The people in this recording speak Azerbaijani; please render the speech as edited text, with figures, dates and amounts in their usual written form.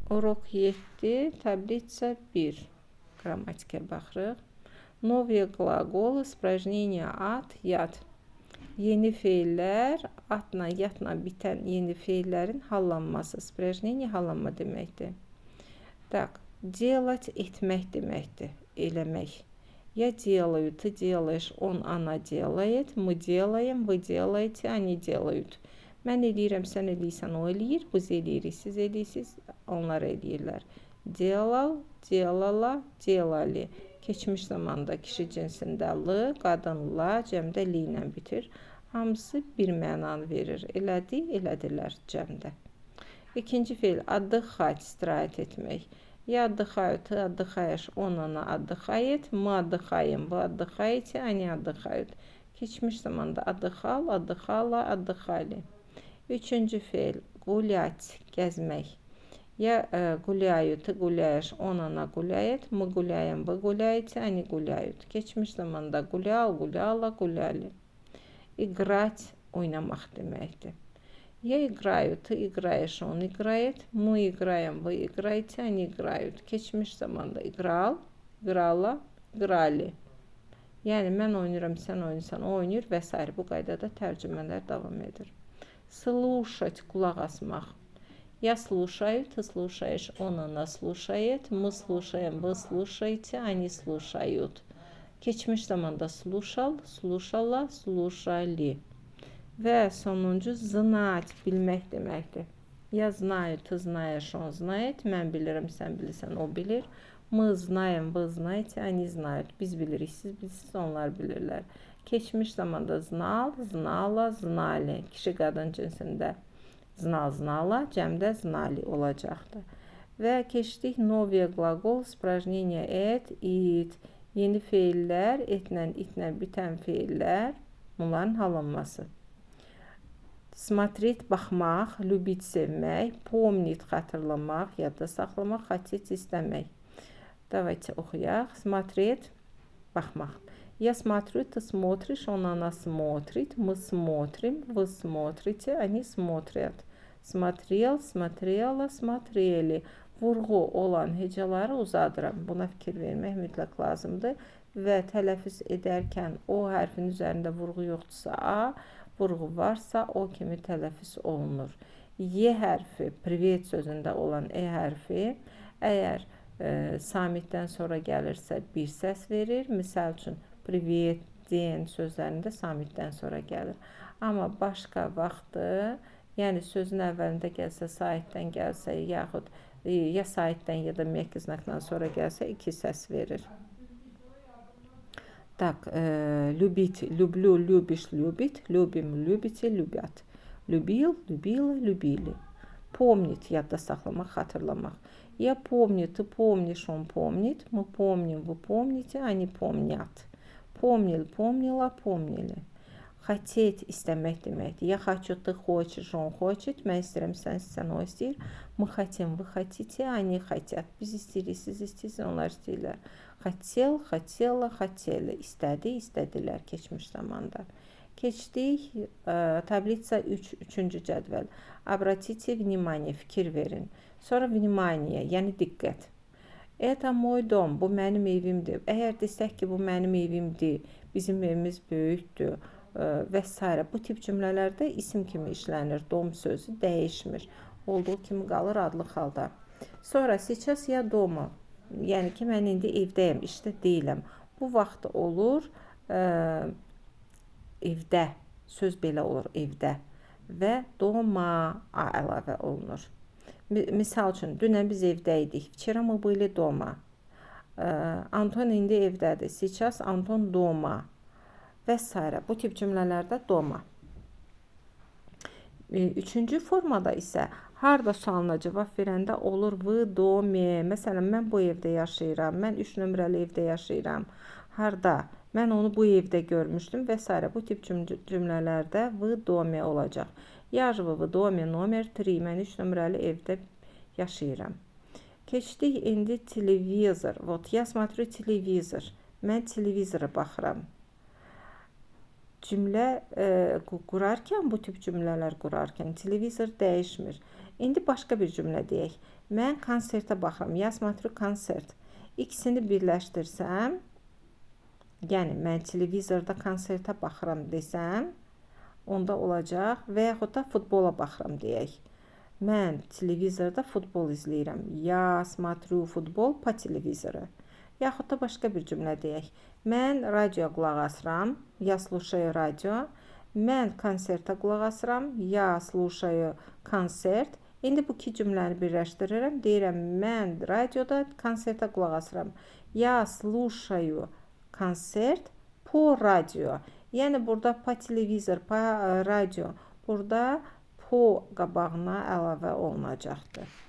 Urok 7, tablitsa 1. Qrammatikə baxırıq. Novye qlaqol, isprajneniya at, yat. Yeni feillər, atla, yatla bitən yeni feillərin hallanması. Isprajneniya hallanma deməkdir. Tak, делать etmək deməkdir, eləmək. Я делаю, ты делаешь, он, она делает, мы делаем, вы делаете, они делают. Mən eləyirəm, sən eləyirsən, o eləyir, biz eləyirik, siz eləyirsiniz, onlar eləyirlər. Делал, делала, делали. Keçmiş zamanda kişi cinsində lı, qadınla, cəmdə li ilə bitir. Hamısı bir mənanı verir. Elədi, elədilər cəmdə. İkinci feil отдыхать, istirahət etmək. Я отдыхаю, ты отдыхаешь, он, она отдыхает, мы отдыхаем, вы отдыхаете, они отдыхают. Keçmiş zamanda отдыхал, отдыхала, отдыхали. Üçüncü feil гулять, gəzmək. Я гуляю, ты гуляешь, он, она гуляет, мы гуляем, вы гуляете, они гуляют. Keçmiş zamanda гулял, гуляла, гуляли. Играть, oynamaq deməkdir. Я играю, ты играешь, он играет, мы играем, вы играете, они играют. Keçmiş zamanda играл, играла, играли. Yəni mən oynayıram, sən oynayırsan, o oynayır və s. Bu qaydada tərcümələr davam edir. Слушать, qulaq asmaq. Я слушаю, ты слушаешь, он, она слушает, мы слушаем, вы слушаете, они слушают. Keçmiş zamanda слушал, слушала, слушали. Və sonuncu знать, bilmək deməkdir. Я знаю, ты знаешь, он знает, mən bilirəm, sən bilirsən, o bilir. Мы знаем, вы знаете, они знают. Biz bilirik, siz bilirsiniz, onlar bilirlər. Keçmiş zamanda знал, знала, знали. Kişi qadın cinsində знал, знала, cəmdə знали olacaqdır. Və keçdik novye qlaqol, isprajneniya et, it. Yeni feillər, etlə, itlə bitən feillər, bunların hallanması. Смотреть, baxmaq, любить, sevmək, помнить, xatırlamaq, yadda saxlamaq, хотеть, istəmək. Давайте oxuyaq. Смотреть, baxmaq. Я смотрю, ты смотришь, он, она смотрит, мы смотрим, вы смотрите, они смотрят. Смотрел, смотрела, смотрели. Vurğu olan hecaları uzadıram. Buna fikir vermək mütləq lazımdır. Və tələffüz edərkən o hərfin üzərində vurğu yoxdursa A, vurğu varsa o kimi tələffüz olunur. Y hərfi, privet sözündə olan E hərfi, əgər samitdən sonra gəlirsə bir səs verir. Misal üçün, privet, den sözlərində samitdən sonra gəlir. Amma başqa vaxtı, yəni sözün əvvəlində gəlsə, saitdən gəlsə, yaxud ya saitdən ya da məhz znakdan sonra gəlsə iki səs verir. Так, любить, люблю, любишь, любит, любим, любите, любят. Любил, любила, любили. Помнить, yadda saxlamaq, xatırlamaq. Я помню, ты помнишь, он помнит, мы помним, вы помните, они помнят. Помнил, помнила, помнили. Хотеть, istəmək deməkdir. Я хочу, ты хочешь, он хочет, mən istəyirəm, sən istəyirsən, o istəyir. Мы хотим, вы хотите, они хотят. Biz istəyirik, siz istəyirsiniz, onlar istəyirlər. Хотел, хотела, хотели. İstədi, istədilər keçmiş zamanda. Keçdik, tablitsa 3, 3-cü cədvəl. Обратите внимание, fikir verin. Sonra vнимание, yəni diqqət. Это мой dom, bu mənim evimdir. Əgər desək ki, bu mənim evimdir, bizim evimiz böyükdür və s. Bu tip cümlələrdə isim kimi işlənir. Dom sözü dəyişmir. Olduğu kimi qalır adlı halda. Sonra сейчас я дома. Yəni ki, mən indi evdəyəm, işdə deyiləm. Bu vaxt olur evdə. Söz belə olur, evdə. Və doma əlavə olunur. Misal üçün, dünən biz evdəydik. Včera мы были дома. Anton indi evdədir. Сейчас Anton дома. Və s. Bu tip cümlələrdə doma. Üçüncü formada isə harda sualına cavab verəndə olur v, domi. Məsələn, mən bu evdə yaşayıram, mən 3 nömrəli evdə yaşayıram. Harda? Mən onu bu evdə görmüşdüm və s. Bu tip cümlələrdə v, domi olacaq. Я живу в доме номер 3. Mən 3 nömrəli evdə yaşayıram. Keçdik indi televizor. Вот, я смотрю телевизор. Mən televizora baxıram. Cümlə qurarkən, bu tip cümlələr qurarkən televizor dəyişmir. İndi başqa bir cümlə deyək. Mən konsertə baxıram. Я смотрю konsert. İkisini birləşdirsəm, yəni mən televizorda konsertə baxıram desəm, onda olacaq və yaxud da futbola baxıram deyək. Mən televizorda futbol izləyirəm. Я смотрю futbol по телевизору. Yaxud da başqa bir cümlə deyək. Mən radioya qulaq asıram. Я слушаю radio. Mən konsertə qulaq asıram. Я слушаю konser. İndi bu iki cümləni birləşdirirəm. Deyirəm, mən radioda konsertə qulaq asıram. Я слушаю konser по radio. Yəni burada po televizor, po radio. Burada po qabağına əlavə olunacaqdır.